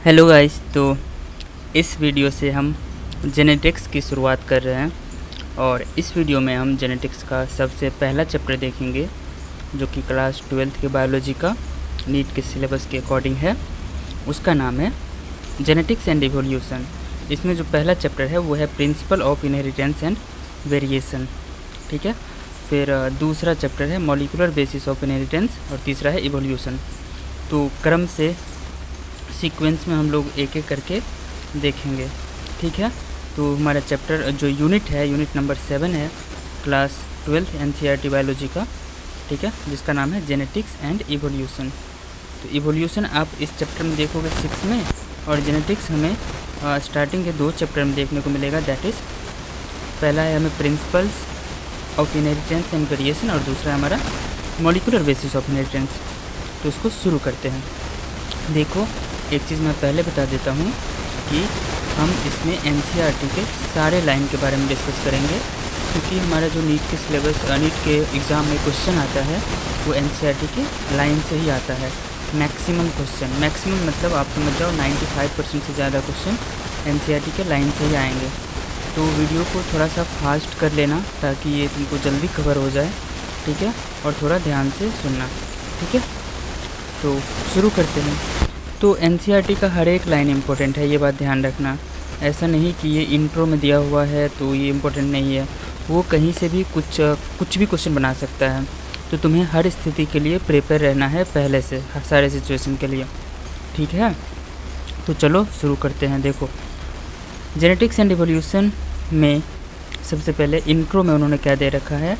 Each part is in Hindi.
Hello guys. तो इस वीडियो से हम जेनेटिक्स की शुरुआत कर रहे हैं और इस वीडियो में हम जेनेटिक्स का सबसे पहला चैप्टर देखेंगे जो कि क्लास 12th के बायोलॉजी का नीट के सिलेबस के अकॉर्डिंग है। उसका नाम है जेनेटिक्स एंड इवोल्यूशन। इसमें जो पहला चैप्टर है वो है principle of inheritance and variation, ठीक है। फिर दूसरा चैप्टर है मॉलिक्यूलर बेसिस ऑफ इनहेरिटेंस और तीसरा है इवोल्यूशन। तो क्रम से सीक्वेंस में हम लोग एक एक करके देखेंगे, ठीक है। तो हमारा चैप्टर जो यूनिट है, यूनिट नंबर 7 है क्लास 12th NCERT बायोलॉजी का, ठीक है, जिसका नाम है जेनेटिक्स एंड इवोल्यूशन। तो इवोल्यूशन आप इस चैप्टर में देखोगे 6 में, और जेनेटिक्स हमें स्टार्टिंग के 2 चैप्टर में देखने को मिलेगा। दैट इज़ पहला है हमें principles of inheritance and variation और दूसरा है हमारा मॉलिक्यूलर बेसिस ऑफ इनहेरिटेंस। तो उसको शुरू करते हैं। देखो, एक चीज़ मैं पहले बता देता हूँ कि हम इसमें NCERT के सारे लाइन के बारे में डिस्कस करेंगे, क्योंकि हमारा जो नीट के सिलेबस नीट के एग्ज़ाम में क्वेश्चन आता है वो NCERT के लाइन से ही आता है। मैक्सिमम क्वेश्चन, मैक्सिमम मतलब आप समझ जाओ 95% से ज़्यादा क्वेश्चन NCERT के लाइन से ही आएंगे। तो वीडियो को थोड़ा सा फास्ट कर लेना ताकि ये तुमको जल्दी कवर हो जाए, ठीक है, और थोड़ा ध्यान से सुनना, ठीक है। तो शुरू करते हैं। तो NCERT का हर एक लाइन इम्पोर्टेंट है, ये बात ध्यान रखना। ऐसा नहीं कि ये इंट्रो में दिया हुआ है तो ये इम्पोर्टेंट नहीं है, वो कहीं से भी कुछ भी क्वेश्चन बना सकता है। तो तुम्हें हर स्थिति के लिए प्रिपेयर रहना है पहले से, सारे सिचुएशन के लिए, ठीक है। तो चलो शुरू करते हैं। देखो, जेनेटिक्स एंड इवोल्यूशन में सबसे पहले इंट्रो में उन्होंने क्या दे रखा है,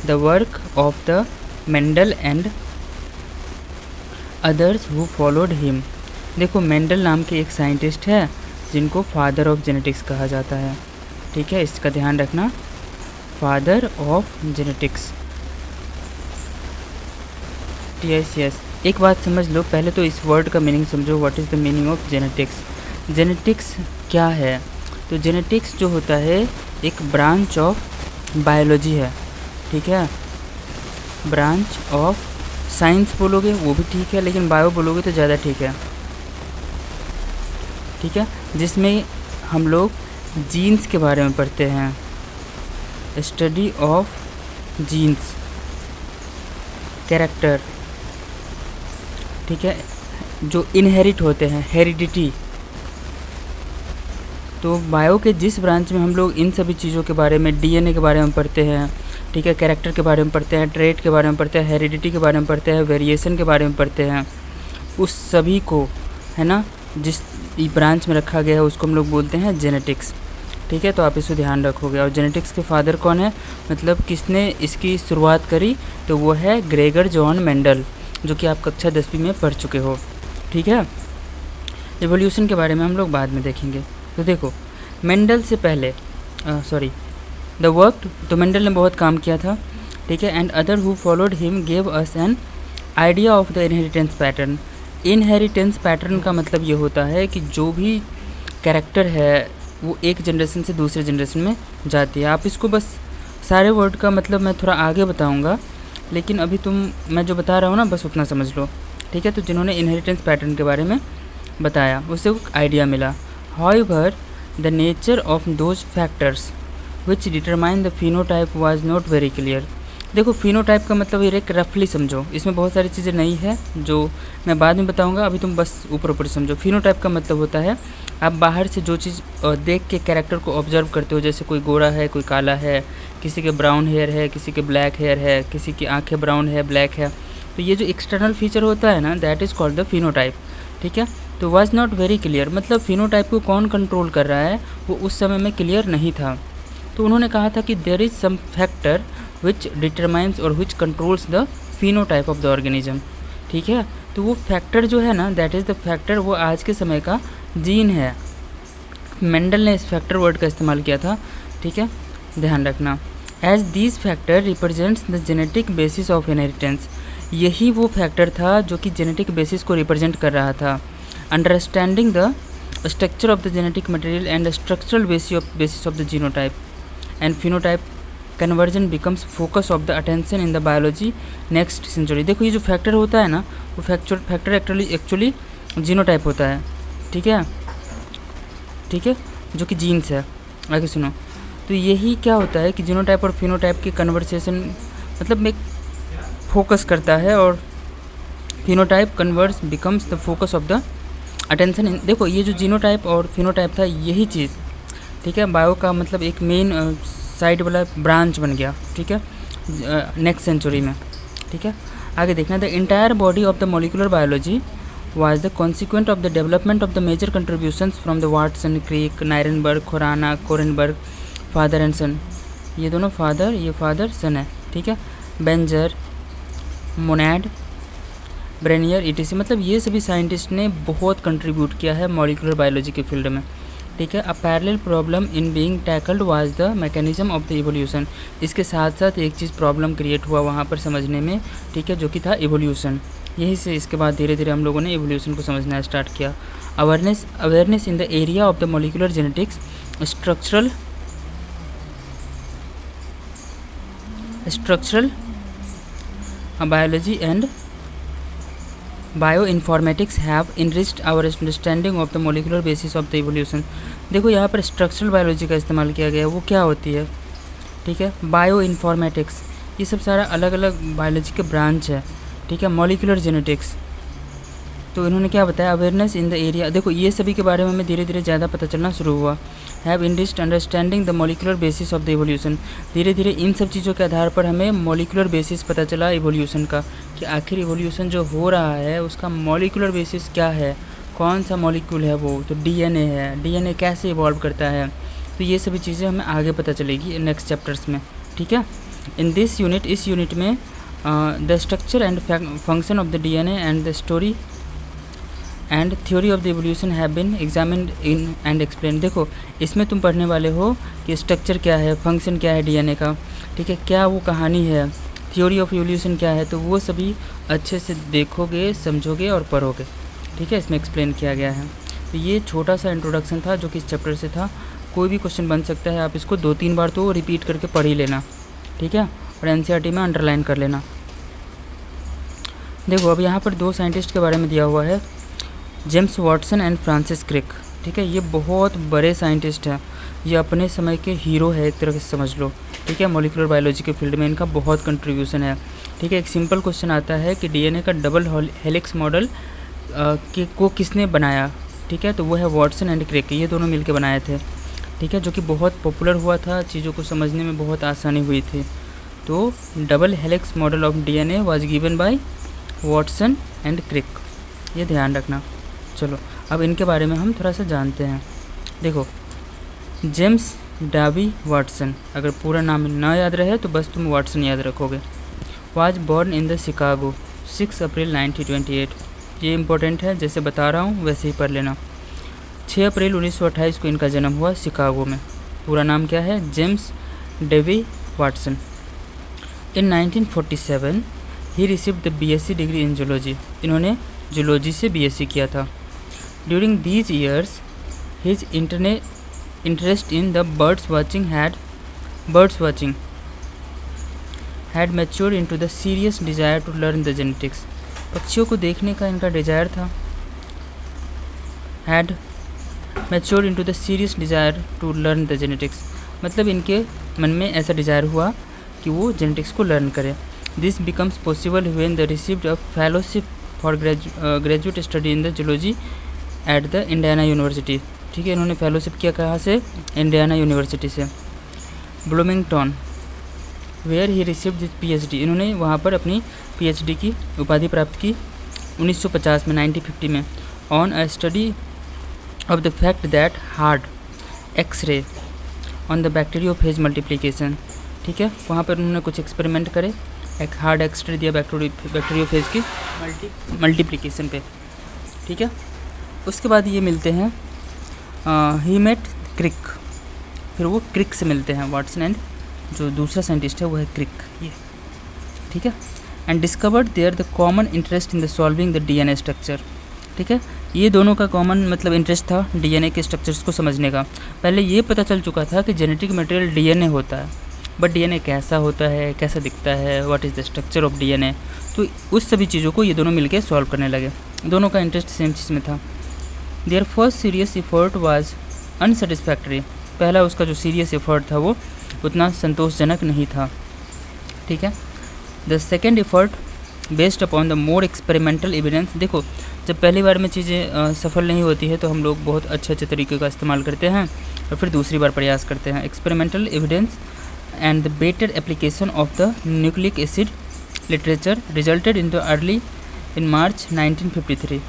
the work of the Mendel and others who followed him. देखो, मेंडल नाम के एक साइंटिस्ट है जिनको फादर ऑफ जेनेटिक्स कहा जाता है, ठीक है, इसका ध्यान रखना, फादर ऑफ जेनेटिक्स, TICS। एक बात समझ लो, पहले तो इस वर्ड का मीनिंग समझो। What is the meaning of genetics? Genetics क्या है? तो जेनेटिक्स जो होता है एक ब्रांच ऑफ बायोलॉजी है, ठीक है। ब्रांच ऑफ साइंस बोलोगे वो भी ठीक है, लेकिन बायो बोलोगे तो ज़्यादा ठीक है, ठीक है, जिसमें हम लोग जीन्स के बारे में पढ़ते हैं, स्टडी ऑफ जीन्स, कैरेक्टर, ठीक है, जो इनहेरिट होते हैं, हेरिडिटी। तो बायो के जिस ब्रांच में हम लोग इन सभी चीज़ों के बारे में, DNA के बारे में पढ़ते हैं, ठीक है, कैरेक्टर के बारे में पढ़ते हैं, ट्रेट के बारे में पढ़ते हैं, हेरिडिटी के बारे में पढ़ते हैं, वेरिएशन के बारे में पढ़ते हैं, उस सभी को, है ना, जिस ब्रांच में रखा गया है उसको हम लोग बोलते हैं जेनेटिक्स, ठीक है। तो आप इसको ध्यान रखोगे। और जेनेटिक्स के फादर कौन है, मतलब किसने इसकी शुरुआत करी, तो वो है ग्रेगर जॉन मेंडल, जो कि आप कक्षा 10वीं में पढ़ चुके हो, ठीक है। इवोल्यूशन के बारे में हम लोग बाद में देखेंगे। तो देखो, मेंडल से पहले द वर्क, तो मेंडल ने बहुत काम किया था, ठीक है। And other who followed him gave us an idea of the inheritance pattern. Inheritance pattern का मतलब ये होता है कि जो भी कैरेक्टर है वो एक जनरेशन से दूसरे जनरेशन में जाती है। आप इसको बस, सारे वर्ड का मतलब मैं थोड़ा आगे बताऊंगा, लेकिन अभी मैं जो बता रहा हूँ ना बस उतना समझ लो, ठीक है। तो जिन्होंने इनहेरिटेंस पैटर्न के बारे में बताया उससे आइडिया मिला। However the nature of those factors which determine the phenotype was not very clear. देखो, फिनोटाइप का मतलब ये एक रफली समझो, इसमें बहुत सारी चीज़ें नहीं है जो मैं बाद में बताऊंगा, अभी तुम बस ऊपर ऊपर समझो। फिनोटाइप का मतलब होता है आप बाहर से जो चीज़ देख के कैरेक्टर को ऑब्जर्व करते हो, जैसे कोई गोरा है, कोई काला है, किसी के ब्राउन हेयर है, किसी के ब्लैक हेयर है, किसी की आँखें ब्राउन है, ब्लैक है, तो ये जो एक्सटर्नल फीचर होता है ना, that is called the phenotype, ठीक है। तो वाज नॉट वेरी क्लियर, मतलब फिनोटाइप को कौन कंट्रोल कर रहा है वो उस समय में क्लियर नहीं था। तो उन्होंने कहा था कि there is some factor which determines और which controls the phenotype of the organism, ठीक है। तो वो फैक्टर जो है ना, दैट इज़ द फैक्टर, वो आज के समय का जीन है। मेंडल ने इस फैक्टर वर्ड का इस्तेमाल किया था, ठीक है, ध्यान रखना। As this factor represents the genetic basis of inheritance, यही वो फैक्टर था जो कि जेनेटिक बेसिस को रिप्रेजेंट कर रहा था। Understanding the structure of the genetic material and the structural basis of the genotype and phenotype conversion becomes focus of the attention in the biology next century. देखो, ये जो फैक्टर होता है ना, वो फैक्टर एक्चुअली जीनोटाइप होता है, ठीक है, ठीक है, जो कि जीन्स है। आगे सुनो, तो यही क्या होता है कि जीनोटाइप और फिनोटाइप की कन्वर्सेशन मतलब में फोकस करता है, और phenotype converse becomes the focus of the attention. देखो ये जो जीनोटाइप और फिनोटाइप था यही चीज़, ठीक है, बायो का मतलब एक मेन साइड वाला ब्रांच बन गया, ठीक है, नेक्स्ट सेंचुरी में, ठीक है। आगे देखना, the entire body of the molecular biology was the consequent of the development of the major contributions from the Watson, Crick, Nirenberg, Khorana, Korenberg, father and son। ये दोनों फादर, ये फादर सन है, ठीक है। बेंजर, मोनाड, ब्रेनियर, ईटीसी, मतलब ये सभी साइंटिस्ट ने बहुत कंट्रीब्यूट किया है मॉलिकुलर बायोलॉजी के फील्ड में, ठीक है। A parallel problem in being tackled was the mechanism of the evolution. इसके साथ साथ एक चीज़ प्रॉब्लम क्रिएट हुआ वहाँ पर समझने में, ठीक है, जो कि था इवोल्यूशन। यही से इसके बाद धीरे धीरे हम लोगों ने इवोल्यूशन को समझना स्टार्ट किया। Awareness in the area of the molecular genetics, structural biology and bioinformatics have enriched our understanding of the molecular basis of the evolution. देखो यहाँ पर स्ट्रक्चरल बायोलॉजी का इस्तेमाल किया गया है, वो क्या होती है, ठीक है, बायोइन्फॉर्मेटिक्स, ये सब सारा अलग अलग बायोलॉजी के ब्रांच है, ठीक है। मॉलिकुलर जेनेटिक्स, तो इन्होंने क्या बताया, अवेयरनेस इन द एरिया, देखो ये सभी के बारे में हमें धीरे धीरे ज़्यादा पता चलना शुरू हुआ। Have enriched understanding the molecular basis of the evolution, धीरे धीरे इन सब चीज़ों के आधार पर हमें मॉलिकुलर बेसिस पता चला इवोल्यूशन का, कि आखिर इवोल्यूशन जो हो रहा है उसका मॉलिकुलर बेसिस क्या है, कौन सा मॉलिक्यूल है वो, तो डीएनए है, डीएनए कैसे इवॉल्व करता है, तो ये सभी चीज़ें हमें आगे पता चलेगी नेक्स्ट चैप्टर्स में, ठीक है। इन दिस यूनिट, इस यूनिट में the structure and function of the DNA and the story and theory of the evolution have been examined in and explain. देखो इसमें तुम पढ़ने वाले हो कि स्ट्रक्चर क्या है, फंक्शन क्या है डीएनए का, ठीक है, क्या वो कहानी है, थ्योरी ऑफ एवोल्यूशन क्या है, तो वो सभी अच्छे से देखोगे, समझोगे और पढ़ोगे, ठीक है, इसमें एक्सप्लेन किया गया है। तो ये छोटा सा इंट्रोडक्शन था जो कि इस चैप्टर से था। कोई भी क्वेश्चन बन सकता है, आप इसको 2-3 बार तो रिपीट करके पढ़ ही लेना, ठीक है, और एनसीईआरटी में अंडरलाइन कर लेना। देखो अब यहाँ पर 2 साइंटिस्ट के बारे में दिया हुआ है, James Watson and Francis Crick, ठीक है, ये बहुत बड़े साइंटिस्ट हैं, ये अपने समय के हीरो है एक तरह से समझ लो, ठीक है। मॉलिकुलर बायोलॉजी के फील्ड में इनका बहुत कंट्रीब्यूशन है, ठीक है। एक सिंपल क्वेश्चन आता है कि डीएनए का डबल हेलिक्स मॉडल को किसने बनाया, ठीक है, तो वो है वाटसन एंड क्रिक, ये दोनों मिलकर बनाए थे, ठीक है, जो कि बहुत पॉपुलर हुआ था, चीज़ों को समझने में बहुत आसानी हुई थी। तो double helix model of DNA was given by Watson and Crick, ये ध्यान रखना। चलो अब इनके बारे में हम थोड़ा सा जानते हैं। देखो जेम्स डाबी वाटसन, अगर पूरा नाम ना याद रहे तो बस तुम वाटसन याद रखोगे। Was born in the Chicago 6 अप्रैल 1928, ये इंपॉर्टेंट है, जैसे बता रहा हूँ वैसे ही पढ़ लेना। 6 अप्रैल 1928 को इनका जन्म हुआ शिकागो में। पूरा नाम क्या है, James Dewey Watson. In 1947 he received the BSc degree in zoology, इन्होंने जूलॉजी से बीएससी किया था। During these years his interest in the birds watching had matured into the serious desire to learn the genetics। पक्षियों को देखने का इनका डिज़ायर था, had matured into the serious desire to learn the genetics, मतलब इनके मन में ऐसा डिज़ायर हुआ कि वो जेनेटिक्स को लर्न करें। This becomes possible when the received a fellowship for graduate study in the zoology at the Indiana University, ठीक है, इन्होंने फेलोशिप किया कहाँ से, इंडियाना यूनिवर्सिटी से। Bloomington where he received this PhD, इन्होंने वहाँ पर अपनी पीएचडी की उपाधि प्राप्त की 1950 में, 1950 में, on a study of the fact that hard x-ray on the bacteriophage multiplication, ठीक है, वहाँ पर उन्होंने कुछ एक्सपेरिमेंट करे, एक हार्ड एक्सरे दिया बैक्टीरियोफेज की मल्टीप्लिकेशन पे, ठीक है। उसके बाद ये मिलते हैं ही मेट क्रिक, फिर वो क्रिक से मिलते हैं, वाटसन एंड जो दूसरा साइंटिस्ट है वो है क्रिक, ये ठीक है। And discovered there the common interest in the solving the DNA structure, ठीक है, ये दोनों का कॉमन मतलब इंटरेस्ट था डीएनए के स्ट्रक्चर्स को समझने का। पहले ये पता चल चुका था कि जेनेटिक मटेरियल डीएनए होता है, बट डीएनए कैसा होता है, कैसा दिखता है, what is the structure of DNA, तो उस सभी चीज़ों को ये दोनों मिलके सॉल्व करने लगे। दोनों का इंटरेस्ट सेम चीज़ में था। Their first serious effort was unsatisfactory. पहला उसका जो सीरियस एफर्ट था वो उतना संतोषजनक नहीं था, ठीक है। The second effort based upon the more experimental evidence. देखो, जब पहली बार में चीज़ें सफल नहीं होती है तो हम लोग बहुत अच्छे तरीके का इस्तेमाल करते हैं और फिर दूसरी बार प्रयास करते हैं। Experimental evidence and the better application of the nucleic acid literature resulted in the early in March 1953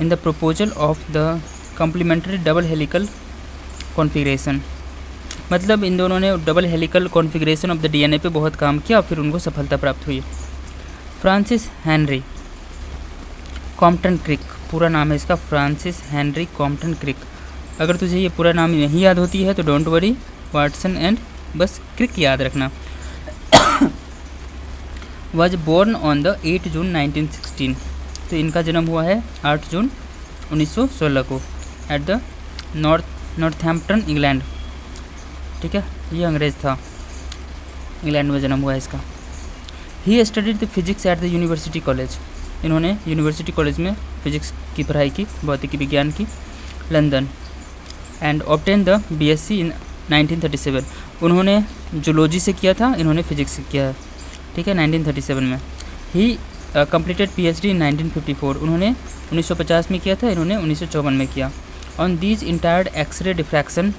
in the proposal of the complementary double helical configuration. मतलब इन दोनों ने double helical configuration of the DNA पे बहुत काम किया और फिर उनको सफलता प्राप्त हुई। फ्रांसिस हेनरी कॉम्पटन क्रिक, पूरा नाम है इसका फ्रांसिस हेनरी कॉम्पटन क्रिक। अगर तुझे ये पूरा नाम नहीं याद होती है तो डोंट वरी, वाटसन एंड बस क्रिक याद रखना। वॉज बोर्न ऑन द 8 जून 1916। तो इनका जन्म हुआ है 8 जून 1916 को एट द नॉर्थहैम्पटन इंग्लैंड, ठीक है। ये अंग्रेज़ था, इंग्लैंड में जन्म हुआ है इसका। He studied the physics at the university college. इन्होंने यूनिवर्सिटी कॉलेज में फिजिक्स की पढ़ाई की, भौतिकी विज्ञान की, London. And obtain the BSc in 1937। उन्होंने जूलॉजी से किया था, इन्होंने फिजिक्स से किया है, ठीक है, 1937 में। ही कंप्लीटेड पीएचडी इन 1954। उन्होंने 1950 में किया था, इन्होंने 1954 में किया। On these entire X-ray diffraction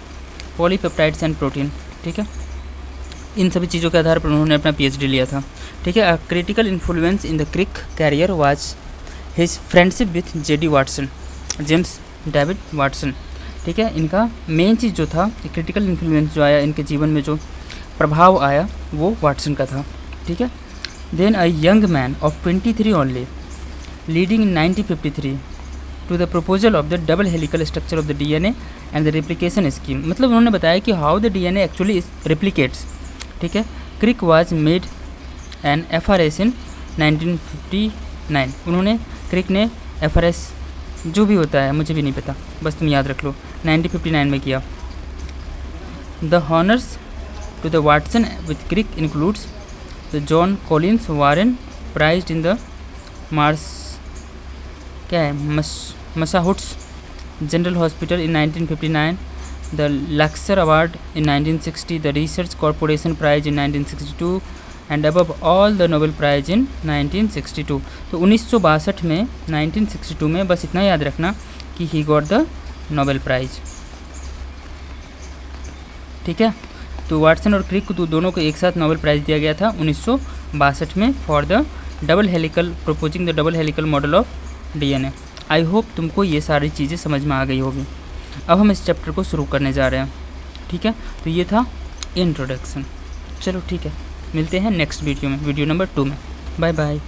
polypeptides and protein, ठीक है। इन सभी चीज़ों के आधार पर उन्होंने अपना पीएचडी लिया था, ठीक है। Critical influence in the Crick career was his friendship with JD Watson, James David Watson, ठीक है। इनका मेन चीज़ जो था, क्रिटिकल इन्फ्लुएंस जो आया इनके जीवन में, जो प्रभाव आया वो वाटसन का था, ठीक है। Then a young man of 23 only leading in 1953 to the proposal of the double helical structure of the DNA and the replication scheme. मतलब उन्होंने बताया कि how the DNA actually replicates, ठीक है। Crick was made an FRS in 1959। उन्होंने, क्रिक ने FRS जो भी होता है मुझे भी नहीं पता, बस तुम याद रख लो, 1959 में किया। The honours to the Watson with Crick includes the John Collins Warren prize in the Massachusetts General Hospital in 1959, the Lasker award in 1960, the research corporation prize in 1962 and above all the Nobel prize in 1962। तो 1962 में, 1962 में, बस इतना याद रखना कि he got the Nobel prize, ठीक है। तो वाटसन और क्रिक को दोनों को एक साथ नोबेल प्राइज़ दिया गया था 1962 में for the double helical, proposing the double helical model of DNA. I hope तुमको ये सारी चीज़ें समझ में आ गई होगी। अब हम इस चैप्टर को शुरू करने जा रहे हैं, ठीक है। तो ये था इंट्रोडक्शन। चलो ठीक है, मिलते हैं नेक्स्ट वीडियो में, वीडियो नंबर 2 में। Bye bye.